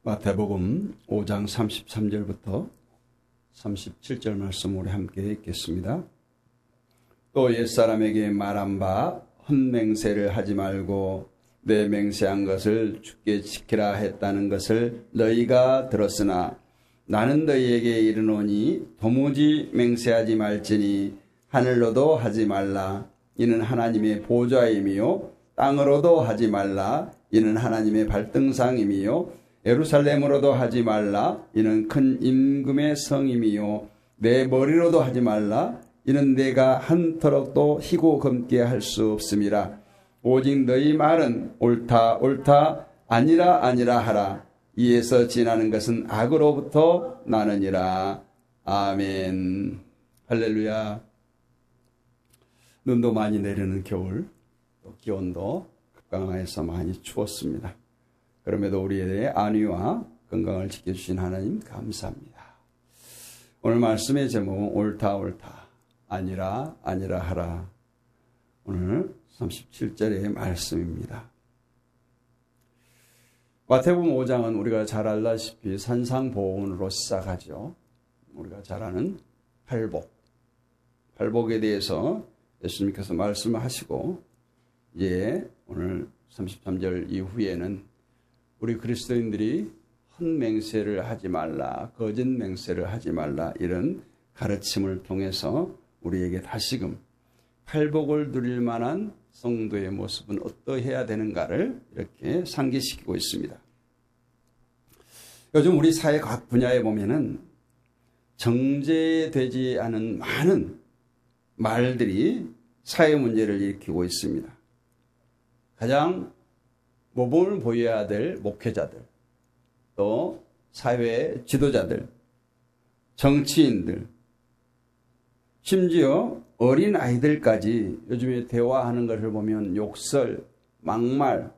마태복음 5장 33절부터 37절 말씀 우리 함께 읽겠습니다. 또 옛사람에게 말한 바 헛맹세를 하지 말고 내 맹세한 것을 주께 지키라 했다는 것을 너희가 들었으나 나는 너희에게 이르노니 도무지 맹세하지 말지니 하늘로도 하지 말라. 이는 하나님의 보좌임이요 땅으로도 하지 말라. 이는 하나님의 발등상임이요 예루살렘으로도 하지 말라. 이는 큰 임금의 성임이요 내 머리로도 하지 말라. 이는 내가 한터럭도 희고 검게 할 수 없음이라. 오직 너희 말은 옳다 옳다 아니라 아니라 하라. 이에서 지나는 것은 악으로부터 나느니라. 아멘. 할렐루야. 눈도 많이 내리는 겨울, 또 기온도 극강해서 많이 추웠습니다. 그럼에도 우리의 안위와 건강을 지켜주신 하나님 감사합니다. 오늘 말씀의 제목은 옳다 옳다 아니라 아니라 하라. 오늘 37절의 말씀입니다. 마태복음 5장은 우리가 잘 알다시피 산상보훈으로 시작하죠. 우리가 잘 아는 팔복에 대해서 예수님께서 말씀하시고 오늘 33절 이후에는 우리 그리스도인들이 헛맹세를 하지 말라, 거짓 맹세를 하지 말라, 이런 가르침을 통해서 우리에게 다시금 팔복을 누릴 만한 성도의 모습은 어떠해야 되는가를 이렇게 상기시키고 있습니다. 요즘 우리 사회 각 분야에 보면은 정제되지 않은 많은 말들이 사회 문제를 일으키고 있습니다. 가장 모범을 보여야 될 목회자들, 또 사회 지도자들, 정치인들, 심지어 어린 아이들까지 요즘에 대화하는 것을 보면 욕설, 막말,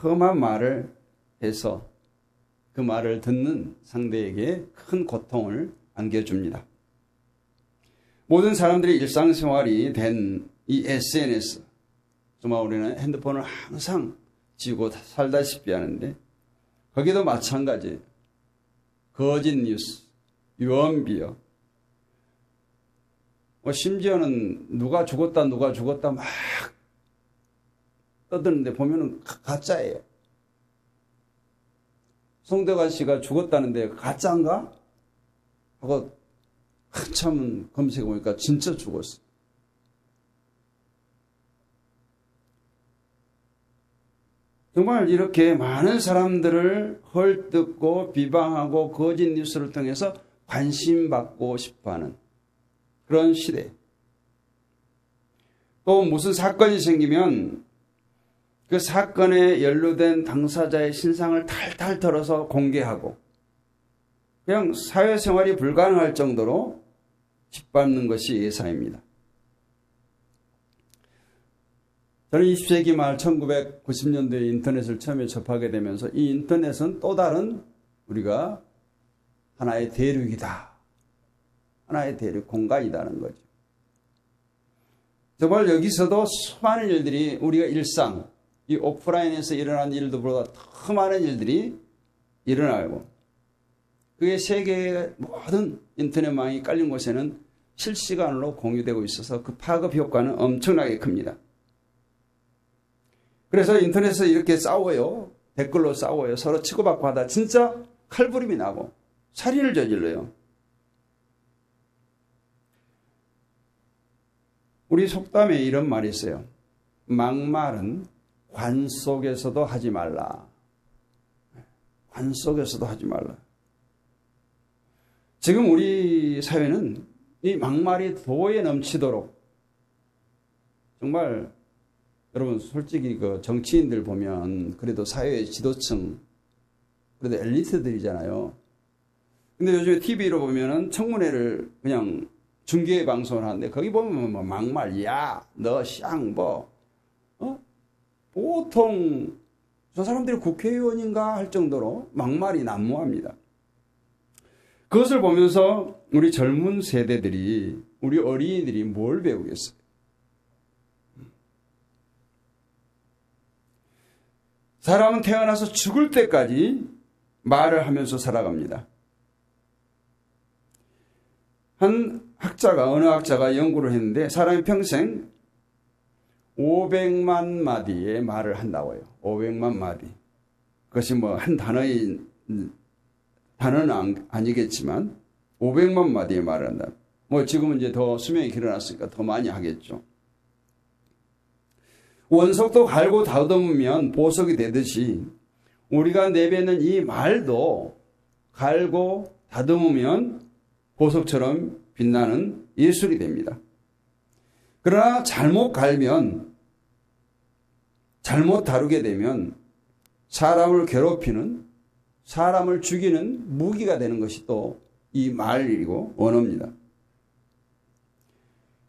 험한 말을 해서 그 말을 듣는 상대에게 큰 고통을 안겨줍니다. 모든 사람들의 일상생활이 된 이 SNS, 정말 우리는 핸드폰을 항상 쥐고 살다시피 하는데 거기도 마찬가지예요. 거짓 뉴스, 유언비어, 심지어는 누가 죽었다 막 떠드는데 보면은 가짜예요. 송대관 씨가 죽었다는데 가짜인가? 하고 한참 검색해 보니까 진짜 죽었어. 정말 이렇게 많은 사람들을 헐뜯고 비방하고 거짓 뉴스를 통해서 관심받고 싶어하는 그런 시대. 또 무슨 사건이 생기면 그 사건에 연루된 당사자의 신상을 탈탈 털어서 공개하고 그냥 사회생활이 불가능할 정도로 짓밟는 것이 예사입니다. 저는 20세기 말 1990년도에 인터넷을 처음에 접하게 되면서 이 인터넷은 또 다른 우리가 하나의 대륙이다. 하나의 대륙 공간이라는 거죠. 정말 여기서도 수많은 일들이 우리가 일상, 이 오프라인에서 일어난 일들보다 더 많은 일들이 일어나고 그게 세계의 모든 인터넷망이 깔린 곳에는 실시간으로 공유되고 있어서 그 파급 효과는 엄청나게 큽니다. 그래서 인터넷에서 이렇게 싸워요. 댓글로 싸워요. 서로 치고받고 하다 진짜 칼부림이 나고 살인을 저질러요. 우리 속담에 이런 말이 있어요. 막말은 관 속에서도 하지 말라. 관 속에서도 하지 말라. 지금 우리 사회는 이 막말이 도에 넘치도록 정말 여러분 솔직히 그 정치인들 보면 그래도 사회의 지도층 그래도 엘리트들이잖아요. 근데 요즘에 TV로 보면은 청문회를 그냥 중계 방송을 하는데 거기 보면 뭐 막말, 야, 너 쌍 보통 저 사람들이 국회의원인가 할 정도로 막말이 난무합니다. 그것을 보면서 우리 젊은 세대들이 우리 어린이들이 뭘 배우겠어요? 사람은 태어나서 죽을 때까지 말을 하면서 살아갑니다. 어느 학자가 연구를 했는데 사람이 평생 500만 마디의 말을 한다고 해요. 500만 마디. 그것이 뭐 한 단어는 아니겠지만 500만 마디의 말을 한다. 뭐 지금은 이제 더 수명이 길어났으니까 더 많이 하겠죠. 원석도 갈고 다듬으면 보석이 되듯이 우리가 내뱉는 이 말도 갈고 다듬으면 보석처럼 빛나는 예술이 됩니다. 그러나 잘못 갈면, 잘못 다루게 되면 사람을 괴롭히는, 사람을 죽이는 무기가 되는 것이 또 이 말이고 언어입니다.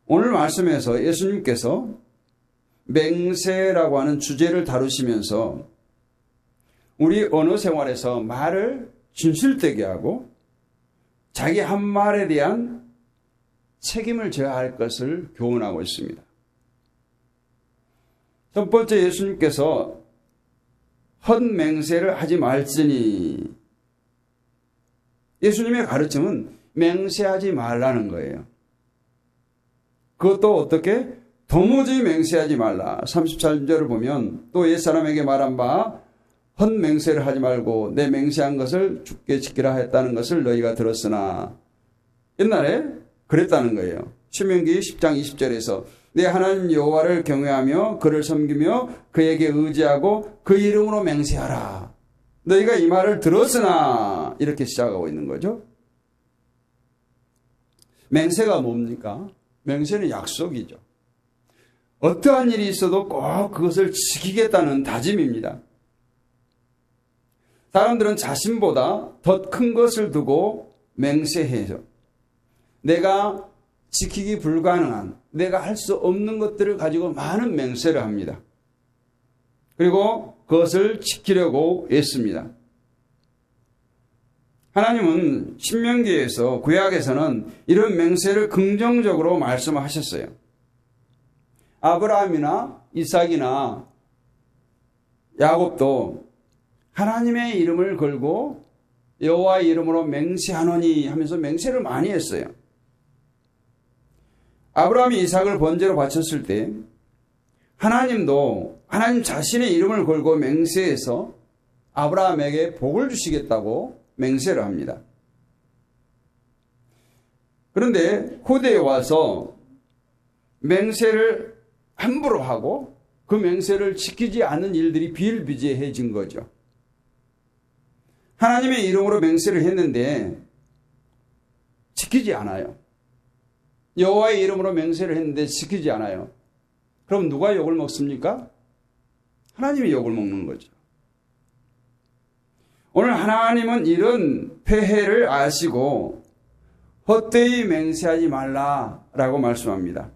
오늘 말씀에서 예수님께서 맹세라고 하는 주제를 다루시면서 우리 언어 생활에서 말을 진실되게 하고 자기 한 말에 대한 책임을 져야 할 것을 교훈하고 있습니다. 첫 번째, 예수님께서 헛맹세를 하지 말지니, 예수님의 가르침은 맹세하지 말라는 거예요. 그것도 어떻게? 도무지 맹세하지 말라. 34절을 보면 또 옛사람에게 말한 바 헛맹세를 하지 말고 내 맹세한 것을 굳게 지키라 했다는 것을 너희가 들었으나, 옛날에 그랬다는 거예요. 신명기 10장 20절에서 내 하나님 여호와를 경외하며 그를 섬기며 그에게 의지하고 그 이름으로 맹세하라. 너희가 이 말을 들었으나, 이렇게 시작하고 있는 거죠. 맹세가 뭡니까? 맹세는 약속이죠. 어떠한 일이 있어도 꼭 그것을 지키겠다는 다짐입니다. 사람들은 자신보다 더 큰 것을 두고 맹세해요. 내가 지키기 불가능한, 내가 할 수 없는 것들을 가지고 많은 맹세를 합니다. 그리고 그것을 지키려고 애씁니다. 하나님은 신명기에서, 구약에서는 이런 맹세를 긍정적으로 말씀하셨어요. 아브라함이나 이삭이나 야곱도 하나님의 이름을 걸고 여호와의 이름으로 맹세하노니 하면서 맹세를 많이 했어요. 아브라함이 이삭을 번제로 바쳤을 때 하나님도 하나님 자신의 이름을 걸고 맹세해서 아브라함에게 복을 주시겠다고 맹세를 합니다. 그런데 후대에 와서 맹세를 함부로 하고 그 맹세를 지키지 않는 일들이 비일비재해진 거죠. 하나님의 이름으로 맹세를 했는데 지키지 않아요. 여호와의 이름으로 맹세를 했는데 지키지 않아요. 그럼 누가 욕을 먹습니까? 하나님이 욕을 먹는 거죠. 오늘 하나님은 이런 폐해를 아시고 헛되이 맹세하지 말라라고 말씀합니다.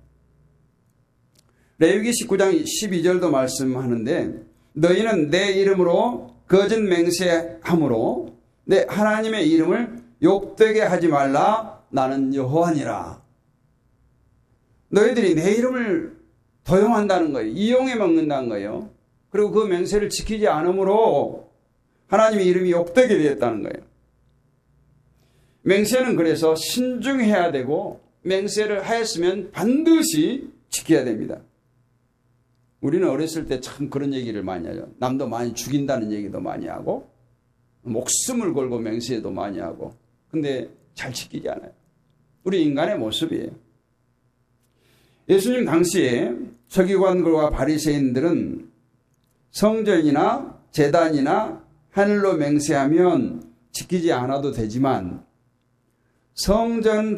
레위기 19장 12절도 말씀하는데 너희는 내 이름으로 거짓 맹세함으로 내 하나님의 이름을 욕되게 하지 말라. 나는 여호와니라. 너희들이 내 이름을 도용한다는 거예요. 이용해 먹는다는 거예요. 그리고 그 맹세를 지키지 않으므로 하나님의 이름이 욕되게 되었다는 거예요. 맹세는 그래서 신중해야 되고 맹세를 하였으면 반드시 지켜야 됩니다. 우리는 어렸을 때 참 그런 얘기를 많이 하죠. 남도 많이 죽인다는 얘기도 많이 하고 목숨을 걸고 맹세도 많이 하고, 근데 잘 지키지 않아요. 우리 인간의 모습이에요. 예수님 당시에 서기관들과 바리새인들은 성전이나 제단이나 하늘로 맹세하면 지키지 않아도 되지만 성전에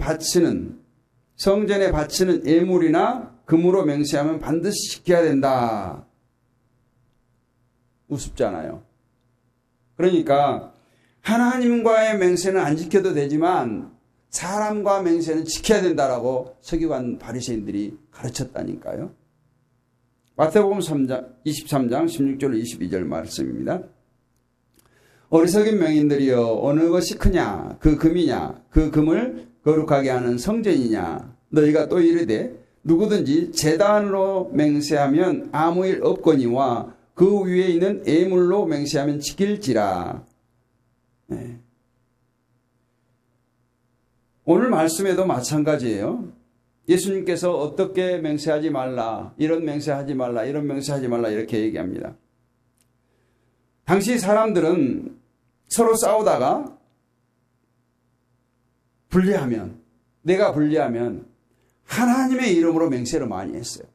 바치는 예물이나 금으로 맹세하면 반드시 지켜야 된다. 우습잖아요. 그러니까 하나님과의 맹세는 안 지켜도 되지만 사람과 맹세는 지켜야 된다라고 서기관 바리새인들이 가르쳤다니까요. 마태복음 23장 16절 22절 말씀입니다. 어리석은 명인들이여, 어느 것이 크냐? 그 금이냐? 그 금을 거룩하게 하는 성전이냐? 너희가 또 이르되 누구든지 제단으로 맹세하면 아무 일 없거니와 그 위에 있는 예물로 맹세하면 지킬지라. 네. 오늘 말씀에도 마찬가지예요. 예수님께서 어떻게 맹세하지 말라, 이런 맹세하지 말라, 이런 맹세하지 말라 이렇게 얘기합니다. 당시 사람들은 서로 싸우다가 내가 불리하면 하나님의 이름으로 맹세를 많이 했어요.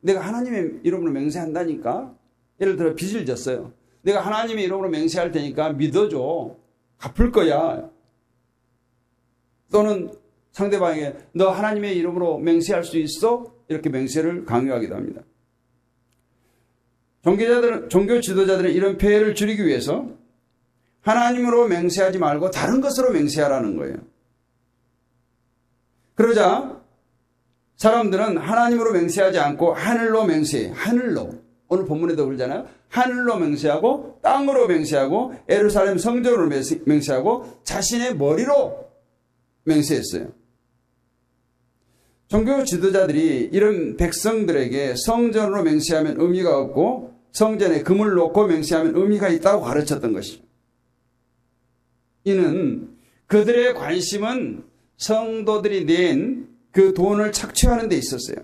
내가 하나님의 이름으로 맹세한다니까, 예를 들어 빚을 졌어요. 내가 하나님의 이름으로 맹세할 테니까 믿어줘. 갚을 거야. 또는 상대방에게 너 하나님의 이름으로 맹세할 수 있어? 이렇게 맹세를 강요하기도 합니다. 종교 지도자들은 이런 폐해를 줄이기 위해서 하나님으로 맹세하지 말고 다른 것으로 맹세하라는 거예요. 그러자 사람들은 하나님으로 맹세하지 않고 하늘로 맹세해. 하늘로. 오늘 본문에도 그러잖아요. 하늘로 맹세하고 땅으로 맹세하고 예루살렘 성전으로 맹세하고 자신의 머리로 맹세했어요. 종교 지도자들이 이런 백성들에게 성전으로 맹세하면 의미가 없고 성전에 금을 놓고 맹세하면 의미가 있다고 가르쳤던 것이죠. 이는 그들의 관심은 성도들이 낸 그 돈을 착취하는 데 있었어요.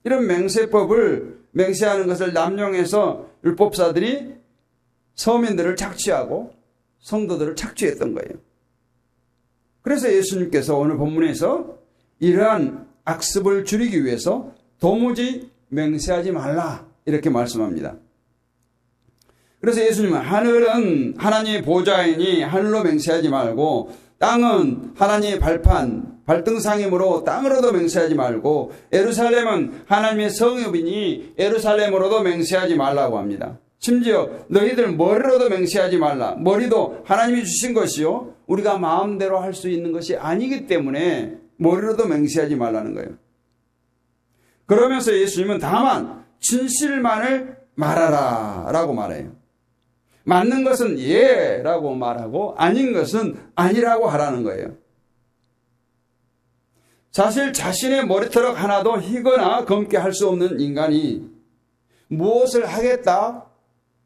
이런 맹세법을 맹세하는 것을 남용해서 율법사들이 서민들을 착취하고 성도들을 착취했던 거예요. 그래서 예수님께서 오늘 본문에서 이러한 악습을 줄이기 위해서 도무지 맹세하지 말라 이렇게 말씀합니다. 그래서 예수님은 하늘은 하나님의 보좌이니 하늘로 맹세하지 말고 땅은 하나님의 발등상이므로 땅으로도 맹세하지 말고 예루살렘은 하나님의 성읍이니 예루살렘으로도 맹세하지 말라고 합니다. 심지어 너희들 머리로도 맹세하지 말라. 머리도 하나님이 주신 것이요 우리가 마음대로 할 수 있는 것이 아니기 때문에 머리로도 맹세하지 말라는 거예요. 그러면서 예수님은 다만 진실만을 말하라 라고 말해요. 맞는 것은 예 라고 말하고 아닌 것은 아니라고 하라는 거예요. 사실 자신의 머리털 하나도 희거나 검게 할 수 없는 인간이 무엇을 하겠다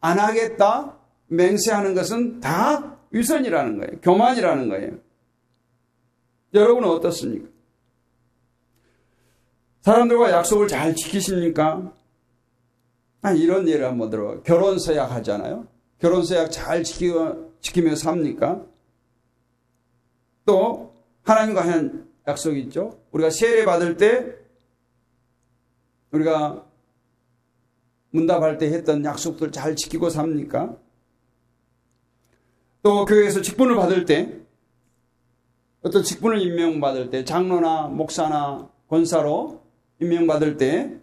안 하겠다 맹세하는 것은 다 위선이라는 거예요. 교만이라는 거예요. 여러분은 어떻습니까? 사람들과 약속을 잘 지키십니까? 이런 예를 한번 들어. 결혼서약 하잖아요. 결혼서약 잘 지키며 삽니까? 또 하나님과 한 약속이 있죠. 우리가 세례 받을 때 우리가 문답할 때 했던 약속들 잘 지키고 삽니까? 또 교회에서 직분을 받을 때 어떤 직분을 임명받을 때 장로나 목사나 권사로 임명받을 때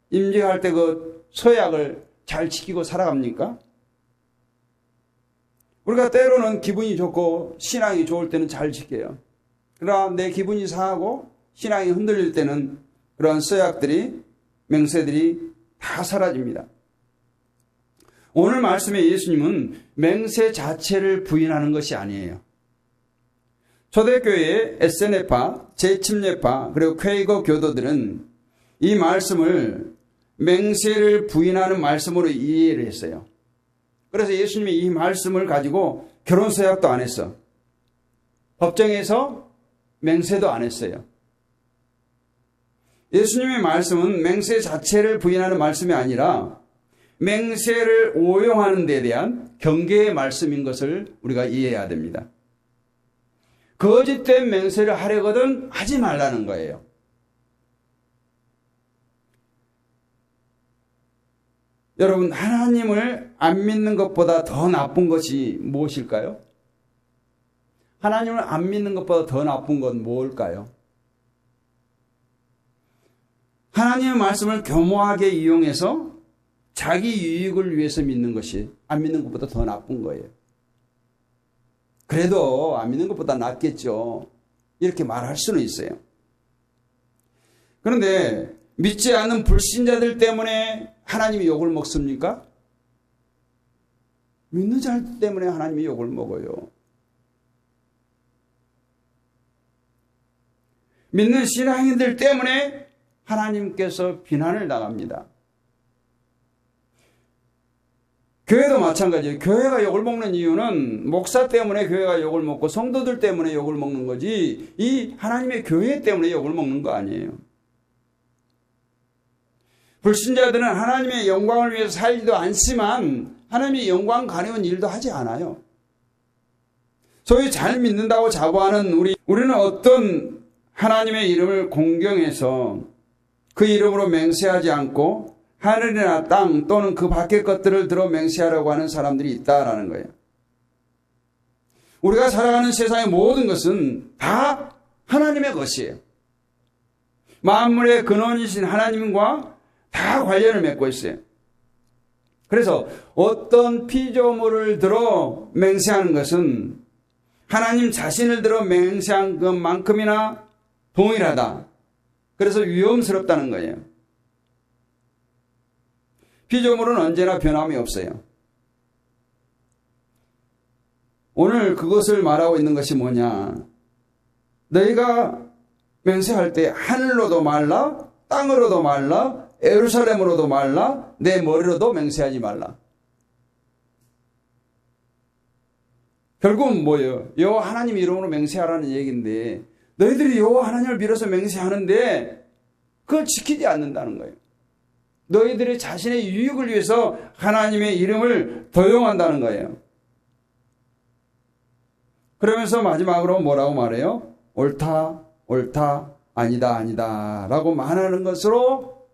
임직할 때 그 서약을 잘 지키고 살아갑니까? 우리가 때로는 기분이 좋고 신앙이 좋을 때는 잘 지켜요. 그러나 내 기분이 상하고 신앙이 흔들릴 때는 그러한 서약들이 맹세들이 다 사라집니다. 오늘 말씀에 예수님은 맹세 자체를 부인하는 것이 아니에요. 초대교회의 SNF파, 재침례파 그리고 퀘이거 교도들은 이 말씀을 맹세를 부인하는 말씀으로 이해를 했어요. 그래서 예수님이 이 말씀을 가지고 결혼서약도 안 했어. 법정에서 맹세도 안 했어요. 예수님의 말씀은 맹세 자체를 부인하는 말씀이 아니라 맹세를 오용하는 데 대한 경계의 말씀인 것을 우리가 이해해야 됩니다. 거짓된 맹세를 하려거든 하지 말라는 거예요. 여러분, 하나님을 안 믿는 것보다 더 나쁜 것이 무엇일까요? 하나님을 안 믿는 것보다 더 나쁜 건 뭘까요? 하나님의 말씀을 교모하게 이용해서 자기 유익을 위해서 믿는 것이 안 믿는 것보다 더 나쁜 거예요. 그래도 안 믿는 것보다 낫겠죠. 이렇게 말할 수는 있어요. 그런데 믿지 않는 불신자들 때문에 하나님이 욕을 먹습니까? 믿는 자들 때문에 하나님이 욕을 먹어요. 믿는 신앙인들 때문에 하나님께서 비난을 당합니다. 교회도 마찬가지예요. 교회가 욕을 먹는 이유는 목사 때문에 교회가 욕을 먹고 성도들 때문에 욕을 먹는 거지 이 하나님의 교회 때문에 욕을 먹는 거 아니에요. 불신자들은 하나님의 영광을 위해서 살지도 않지만 하나님의 영광 가려운 일도 하지 않아요. 소위 잘 믿는다고 자부하는 우리는 어떤 하나님의 이름을 공경해서 그 이름으로 맹세하지 않고 하늘이나 땅 또는 그 밖의 것들을 들어 맹세하려고 하는 사람들이 있다라는 거예요. 우리가 살아가는 세상의 모든 것은 다 하나님의 것이에요. 만물의 근원이신 하나님과 다 관련을 맺고 있어요. 그래서 어떤 피조물을 들어 맹세하는 것은 하나님 자신을 들어 맹세한 것만큼이나 동일하다. 그래서 위험스럽다는 거예요. 피조물은 언제나 변함이 없어요. 오늘 그것을 말하고 있는 것이 뭐냐. 너희가 맹세할 때 하늘로도 말라, 땅으로도 말라, 예루살렘으로도 말라, 내 머리로도 맹세하지 말라. 결국은 뭐예요? 여호와 하나님 이름으로 맹세하라는 얘기인데 너희들이 여호와 하나님을 빌어서 맹세하는데 그걸 지키지 않는다는 거예요. 너희들이 자신의 유익을 위해서 하나님의 이름을 도용한다는 거예요. 그러면서 마지막으로 뭐라고 말해요? 옳다, 옳다, 아니다, 아니다 라고 말하는 것으로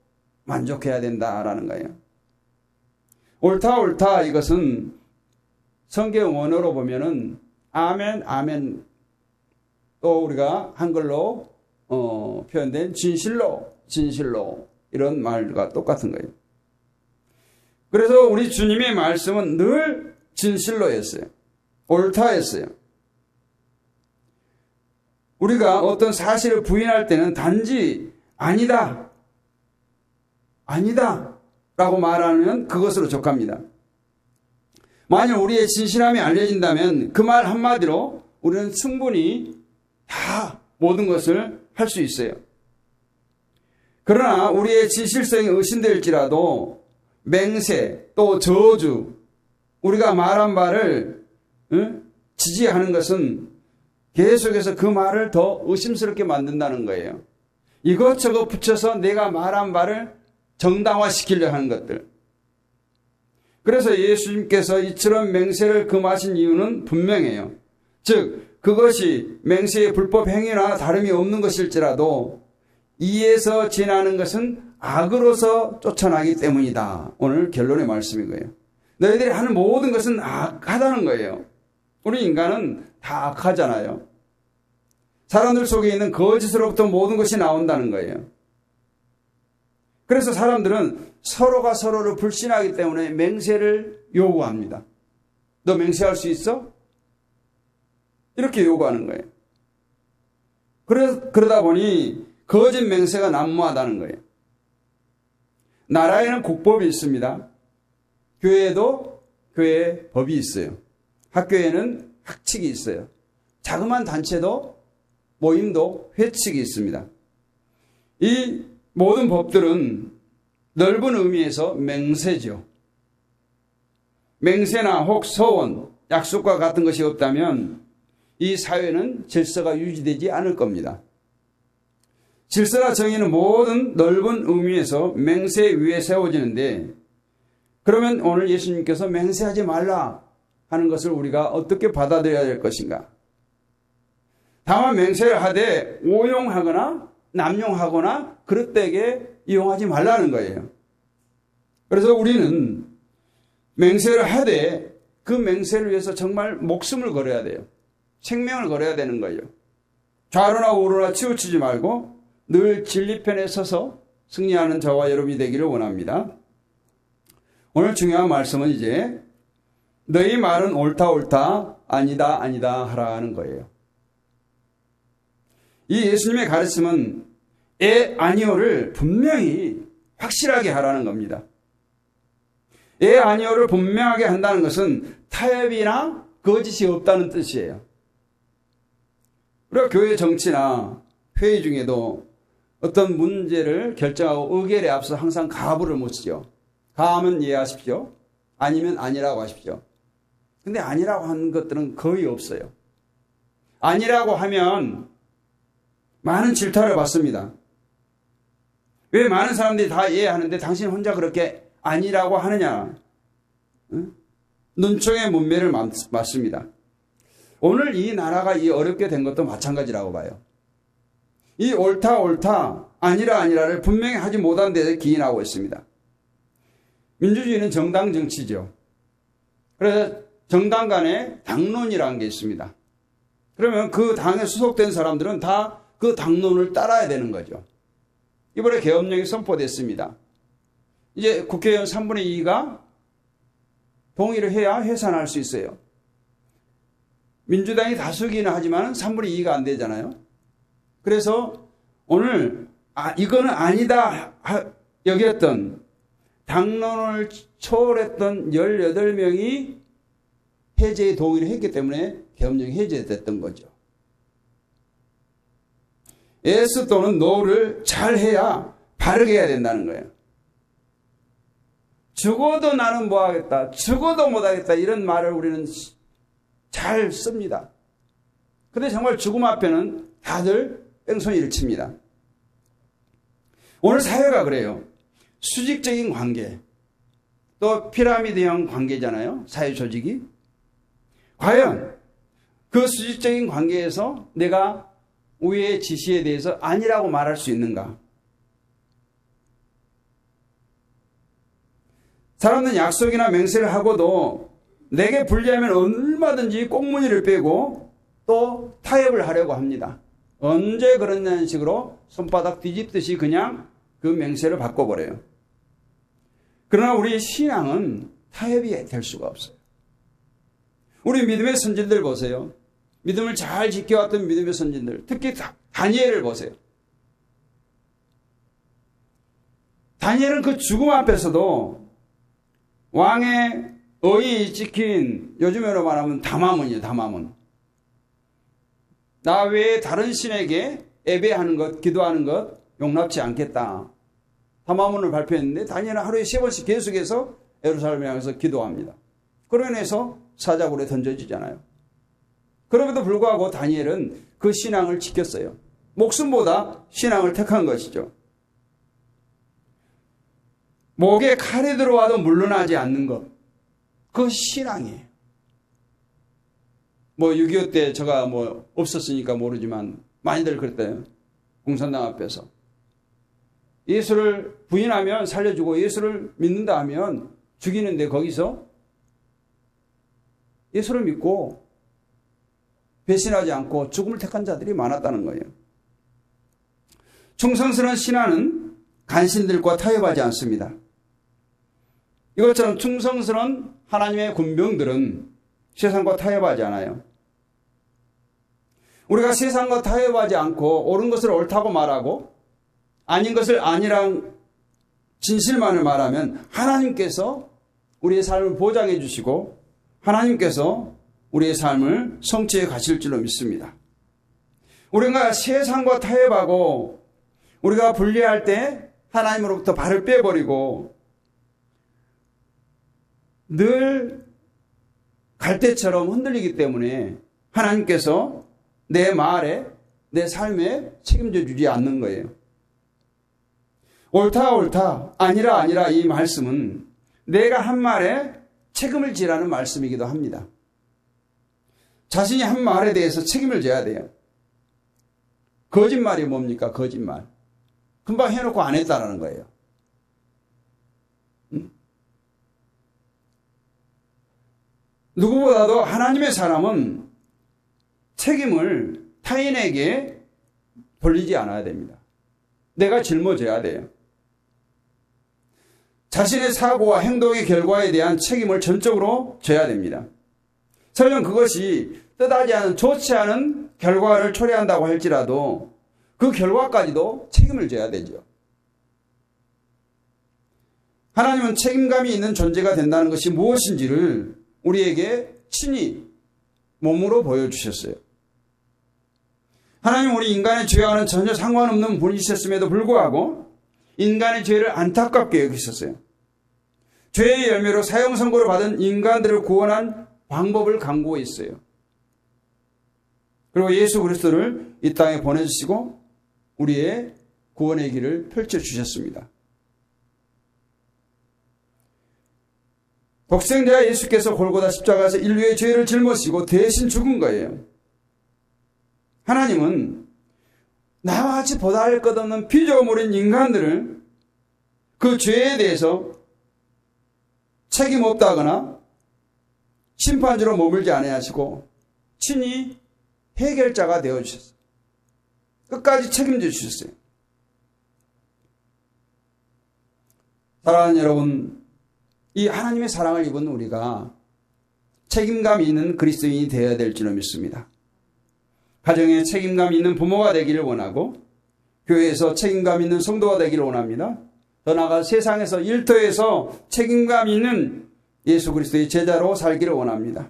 만족해야 된다라는 거예요. 옳다, 옳다 이것은 성경 원어로 보면은 아멘, 아멘 또 우리가 한글로 표현된 진실로, 진실로 이런 말과 똑같은 거예요. 그래서 우리 주님의 말씀은 늘 진실로였어요. 옳다였어요. 우리가 어떤 사실을 부인할 때는 단지 아니다, 아니다 라고 말하면 그것으로 족합니다. 만약 우리의 진실함이 알려진다면 그 말 한마디로 우리는 충분히 다 모든 것을 할 수 있어요. 그러나 우리의 진실성이 의심될지라도 맹세 또 저주 우리가 말한 바를 지지하는 것은 계속해서 그 말을 더 의심스럽게 만든다는 거예요. 이것저것 붙여서 내가 말한 바를 정당화시키려 하는 것들. 그래서 예수님께서 이처럼 맹세를 금하신 이유는 분명해요. 즉 그것이 맹세의 불법 행위나 다름이 없는 것일지라도 이에서 지나는 것은 악으로서 쫓아나기 때문이다. 오늘 결론의 말씀인 거예요. 너희들이 하는 모든 것은 악하다는 거예요. 우리 인간은 다 악하잖아요. 사람들 속에 있는 거짓으로부터 모든 것이 나온다는 거예요. 그래서 사람들은 서로가 서로를 불신하기 때문에 맹세를 요구합니다. 너 맹세할 수 있어? 이렇게 요구하는 거예요. 그러다 보니 거짓 맹세가 난무하다는 거예요. 나라에는 국법이 있습니다. 교회에도 교회 법이 있어요. 학교에는 학칙이 있어요. 자그마한 단체도 모임도 회칙이 있습니다. 이 모든 법들은 넓은 의미에서 맹세죠. 맹세나 혹 서원, 약속과 같은 것이 없다면 이 사회는 질서가 유지되지 않을 겁니다. 질서나 정의는 모든 넓은 의미에서 맹세 위에 세워지는데 그러면 오늘 예수님께서 맹세하지 말라 하는 것을 우리가 어떻게 받아들여야 될 것인가? 다만 맹세를 하되 오용하거나 남용하거나 그릇되게 이용하지 말라는 거예요. 그래서 우리는 맹세를 하되 그 맹세를 위해서 정말 목숨을 걸어야 돼요. 생명을 걸어야 되는 거예요. 좌로나 우로나 치우치지 말고 늘 진리편에 서서 승리하는 저와 여러분이 되기를 원합니다. 오늘 중요한 말씀은 이제 너희 말은 옳다 옳다 아니다 아니다 하라는 거예요. 이 예수님의 가르침은 아니오를 분명히 확실하게 하라는 겁니다. 아니오를 분명하게 한다는 것은 타협이나 거짓이 없다는 뜻이에요. 우리가 교회 정치나 회의 중에도 어떤 문제를 결정하고 의결에 앞서 항상 가부를 묻죠. 가하면 이해하십시오. 아니면 아니라고 하십시오. 근데 아니라고 하는 것들은 거의 없어요. 아니라고 하면 많은 질타를 받습니다. 왜 많은 사람들이 다 이해하는데 당신 혼자 그렇게 아니라고 하느냐? 응? 눈총의 문매를 맞습니다. 오늘 이 나라가 이 어렵게 된 것도 마찬가지라고 봐요. 이 옳다 아니라를 분명히 하지 못한 데 기인하고 있습니다. 민주주의는 정당 정치죠. 그래서 정당 간에 당론이라는 게 있습니다. 그러면 그 당에 소속된 사람들은 다 그 당론을 따라야 되는 거죠. 이번에 계엄령이 선포됐습니다. 이제 국회의원 3분의 2가 동의를 해야 해산할 수 있어요. 민주당이 다수기는 하지만 3분의 2가 안 되잖아요. 그래서 오늘 이거는 아니다 여겼던 당론을 초월했던 18명이 해제에 동의를 했기 때문에 계엄령이 해제됐던 거죠. yes 또는 no를 잘 해야 바르게 해야 된다는 거예요. 죽어도 나는 뭐 하겠다, 죽어도 못 하겠다 이런 말을 우리는 잘 씁니다. 근데 정말 죽음 앞에는 다들 뺑소니를 칩니다. 오늘 사회가 그래요. 수직적인 관계, 또 피라미드형 관계잖아요. 사회 조직이. 과연 그 수직적인 관계에서 내가 우리의 지시에 대해서 아니라고 말할 수 있는가? 사람들은 약속이나 맹세를 하고도 내게 불리하면 얼마든지 꽁무니를 빼고 또 타협을 하려고 합니다. 언제 그러냐는 식으로 손바닥 뒤집듯이 그냥 그 맹세를 바꿔버려요. 그러나 우리 신앙은 타협이 될 수가 없어요. 우리 믿음의 선진들 보세요. 믿음을 잘 지켜왔던 믿음의 선진들, 특히 다니엘을 보세요. 다니엘은 그 죽음 앞에서도 왕의 의에 찍힌, 요즘으로 말하면 담화문이에요. 담화문. 나 외에 다른 신에게 예배하는 것, 기도하는 것 용납치 않겠다. 담화문을 발표했는데 다니엘은 하루에 3번씩 계속해서 예루살렘을 향해서 기도합니다. 그로 인해서 사자굴에 던져지잖아요. 그럼에도 불구하고 다니엘은 그 신앙을 지켰어요. 목숨보다 신앙을 택한 것이죠. 목에 칼이 들어와도 물러나지 않는 것. 그 신앙이에요. 6.25 때 제가 없었으니까 모르지만 많이들 그랬대요. 공산당 앞에서. 예수를 부인하면 살려주고 예수를 믿는다 하면 죽이는데 거기서 예수를 믿고 배신하지 않고 죽음을 택한 자들이 많았다는 거예요. 충성스러운 신앙은 간신들과 타협하지 않습니다. 이것처럼 충성스러운 하나님의 군병들은 세상과 타협하지 않아요. 우리가 세상과 타협하지 않고 옳은 것을 옳다고 말하고 아닌 것을 아니랑 진실만을 말하면 하나님께서 우리의 삶을 보장해 주시고 하나님께서 우리의 삶을 성취해 가실 줄로 믿습니다. 우리가 세상과 타협하고 우리가 분리할 때 하나님으로부터 발을 빼버리고 늘 갈대처럼 흔들리기 때문에 하나님께서 내 말에, 내 삶에 책임져 주지 않는 거예요. 옳다, 아니라 이 말씀은 내가 한 말에 책임을 지라는 말씀이기도 합니다. 자신이 한 말에 대해서 책임을 져야 돼요. 거짓말이 뭡니까? 거짓말. 금방 해놓고 안 했다라는 거예요. 누구보다도 하나님의 사람은 책임을 타인에게 돌리지 않아야 됩니다. 내가 짊어져야 돼요. 자신의 사고와 행동의 결과에 대한 책임을 전적으로 져야 됩니다. 설령 그것이 뜻하지 않은 좋지 않은 결과를 초래한다고 할지라도 그 결과까지도 책임을 져야 되죠. 하나님은 책임감이 있는 존재가 된다는 것이 무엇인지를 우리에게 친히 몸으로 보여주셨어요. 하나님은 우리 인간의 죄와는 전혀 상관없는 분이셨음에도 불구하고 인간의 죄를 안타깝게 여기셨어요. 죄의 열매로 사형 선고를 받은 인간들을 구원한 방법을 강구해 있어요. 그리고 예수 그리스도를 이 땅에 보내주시고 우리의 구원의 길을 펼쳐주셨습니다. 독생자 예수께서 골고다 십자가에서 인류의 죄를 짊어지고 대신 죽은 거예요. 하나님은 나와 같이 보다할 것 없는 피조물인 인간들을 그 죄에 대해서 책임 없다거나 심판주로 머물지 아니하시고 친히 해결자가 되어주셨어요. 끝까지 책임져 주셨어요. 사랑하는 여러분, 이 하나님의 사랑을 입은 우리가 책임감 있는 그리스도인이 되어야 될 줄로 믿습니다. 가정에 책임감 있는 부모가 되기를 원하고 교회에서 책임감 있는 성도가 되기를 원합니다. 더 나아가 세상에서 일터에서 책임감 있는 예수 그리스도의 제자로 살기를 원합니다.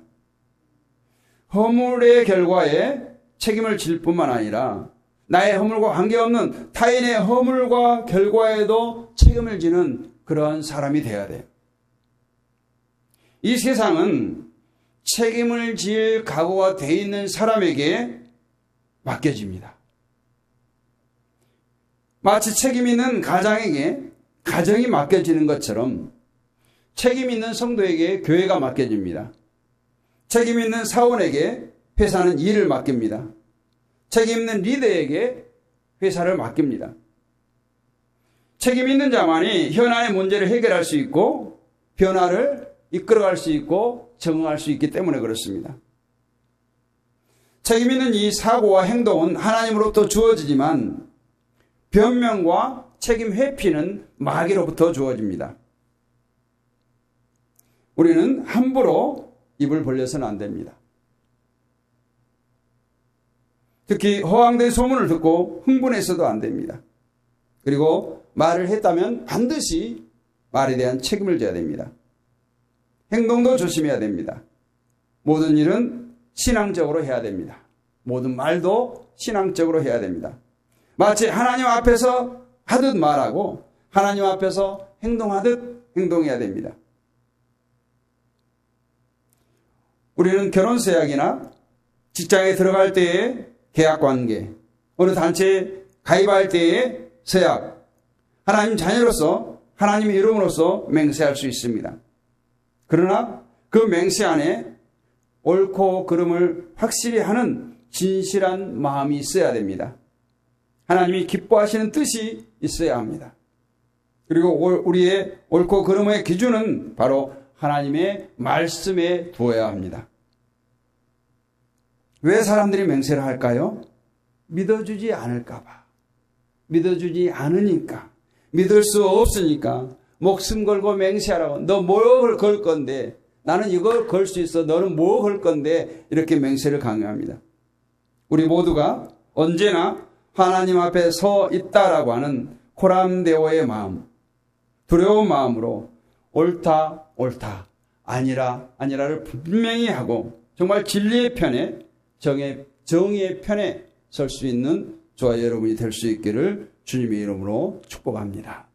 허물의 결과에 책임을 질 뿐만 아니라 나의 허물과 관계없는 타인의 허물과 결과에도 책임을 지는 그러한 사람이 되어야 돼요. 이 세상은 책임을 질 각오가 돼 있는 사람에게 맡겨집니다. 마치 책임 있는 가장에게 가정이 맡겨지는 것처럼 책임 있는 성도에게 교회가 맡겨집니다. 책임 있는 사원에게 회사는 일을 맡깁니다. 책임 있는 리더에게 회사를 맡깁니다. 책임 있는 자만이 현안의 문제를 해결할 수 있고 변화를 이끌어갈 수 있고 적응할 수 있기 때문에 그렇습니다. 책임 있는 이 사고와 행동은 하나님으로부터 주어지지만 변명과 책임 회피는 마귀로부터 주어집니다. 우리는 함부로 입을 벌려서는 안 됩니다. 특히 허황된 소문을 듣고 흥분해서도 안 됩니다. 그리고 말을 했다면 반드시 말에 대한 책임을 져야 됩니다. 행동도 조심해야 됩니다. 모든 일은 신앙적으로 해야 됩니다. 모든 말도 신앙적으로 해야 됩니다. 마치 하나님 앞에서 하듯 말하고 하나님 앞에서 행동하듯 행동해야 됩니다. 우리는 결혼 서약이나 직장에 들어갈 때의 계약관계, 어느 단체에 가입할 때의 서약, 하나님 자녀로서 하나님의 이름으로서 맹세할 수 있습니다. 그러나 그 맹세 안에 옳고 그름을 확실히 하는 진실한 마음이 있어야 됩니다. 하나님이 기뻐하시는 뜻이 있어야 합니다. 그리고 우리의 옳고 그름의 기준은 바로 하나님의 말씀에 두어야 합니다. 왜 사람들이 맹세를 할까요? 믿어주지 않을까 봐. 믿어주지 않으니까. 믿을 수 없으니까. 목숨 걸고 맹세하라고. 너 뭘 걸 건데? 나는 이걸 걸 수 있어. 너는 뭐 걸 건데? 이렇게 맹세를 강요합니다. 우리 모두가 언제나 하나님 앞에 서 있다라고 하는 코람데오의 마음, 두려운 마음으로 옳다, 옳다, 아니라, 아니라를 분명히 하고 정말 진리의 편에 정의의 편에 설 수 있는 저와 여러분이 될 수 있기를 주님의 이름으로 축복합니다.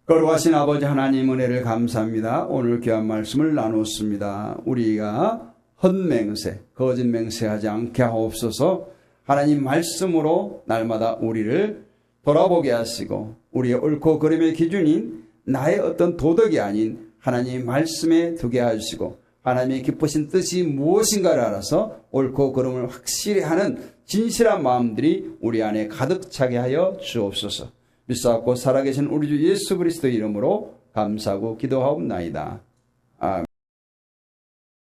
거룩하신 아버지 하나님 은혜를 감사합니다. 오늘 귀한 말씀을 나눴습니다. 우리가 헛맹세, 거짓 맹세하지 않게 하옵소서. 하나님 말씀으로 날마다 우리를 돌아보게 하시고 우리의 옳고 그름의 기준인 나의 어떤 도덕이 아닌 하나님 말씀에 두게 하시고 하나님의 기쁘신 뜻이 무엇인가를 알아서 옳고 그름을 확실히 하는 진실한 마음들이 우리 안에 가득 차게 하여 주옵소서. 믿사옵고 살아계신 우리 주 예수 그리스도의 이름으로 감사하고 기도하옵나이다. 아멘.